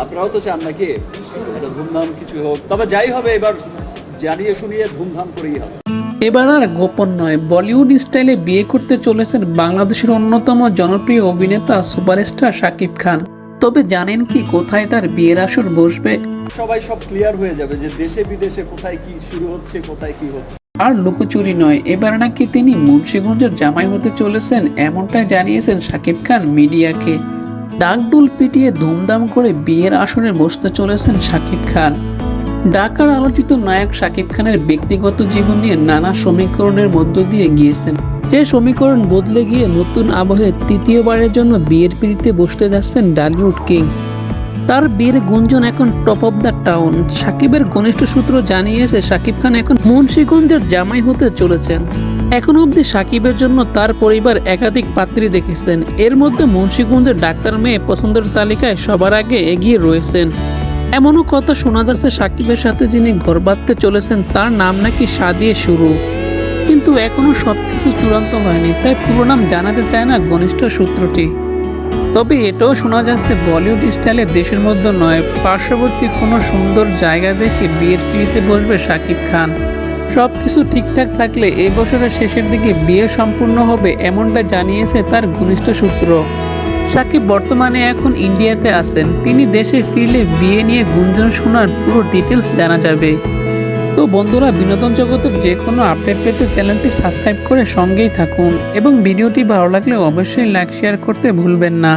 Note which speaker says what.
Speaker 1: আপনারাও তো চান নাকি একটা ধুমধাম কিছু হোক, তবে যাই হবে এবার জানিয়ে শুনিয়ে ধুমধাম করেই হবে।
Speaker 2: এবার আর গোপন নয়, বলিউড স্টাইলে বিয়ে করতে চলেছেন বাংলাদেশের অন্যতম জনপ্রিয় অভিনেতা সুপারস্টার শাকিব খান। তবে জানেন কি কোথায় তার বিয়ের আসর বসবে?
Speaker 1: সবাই সব ক্লিয়ার হয়ে যাবে যে দেশে বিদেশে কোথায় কি শুরু হচ্ছে, কোথায় কি হচ্ছে।
Speaker 2: আর লুকোচুরি নয়, এবার নাকি তিনি মুন্সিগঞ্জের জামাই হতে চলেছেন, এমনটাই জানিয়েছেন শাকিব খান মিডিয়াকে। ডাকডুল পিটিয়ে ধুমধাম করে বিয়ের আসরে বসতে চলেছেন শাকিব খান। ঢাকার আলোচিত নায়ক শাকিব খানের ব্যক্তিগত জীবন নিয়ে নানা সমীকরণের মধ্য দিয়ে গিয়েছেন। যে সমীকরণ বদলে গিয়ে নতুন আবহে তৃতীয়বারের জন্য বিয়ের পিড়িতে বসতে যাচ্ছেন ঢালিউড কিং। তার বিয়ের গুঞ্জন এখন টপ অফ দ্য টাউন। সাকিবের ঘনিষ্ঠ সূত্র জানিয়েছে শাকিব খান এখন মুন্সিগঞ্জের জামাই হতে চলেছেন। এখন অবধি সাকিবের জন্য তার পরিবার একাধিক পাত্রী দেখেছেন, এর মধ্যে মুন্সিগঞ্জের ডাক্তার মেয়ে পছন্দের তালিকায় সবার আগে এগিয়ে রয়েছেন। এমনও কথা শোনা যাচ্ছে সাকিবের সাথে যিনি ঘর বাঁধতে চলেছেন তার নাম নাকি সাদিয়ে শুরু, কিন্তু এখনো সবকিছু চূড়ান্ত হয়নি, তাই পুরো নাম জানাতে চায় না ঘনিষ্ঠ সূত্রটি। তবে এটাও শোনা যাচ্ছে বলিউড স্টাইলে দেশের মধ্যে নয়, পার্শ্ববর্তী কোনো সুন্দর জায়গা দেখে বিয়ের পিড়িতে বসবে শাকিব খান। সবকিছু ঠিকঠাক থাকলে এই বছরের শেষের দিকে বিয়ে সম্পূর্ণ হবে, এমনটা জানিয়েছে তার ঘনিষ্ঠ সূত্র। শাকিব বর্তমানে এখন ইন্ডিয়াতে আছেন, তিনি দেশে ফিরলে বিয়ে নিয়ে গুঞ্জন শোনার পুরো ডিটেলস জানা যাবে। তো বন্ধুরা, বিনোদন জগতের যে কোনো আপডেট পেতে চ্যানেলটি সাবস্ক্রাইব করে সঙ্গেই থাকুন এবং ভিডিওটি ভালো লাগলে অবশ্যই লাইক শেয়ার করতে ভুলবেন না।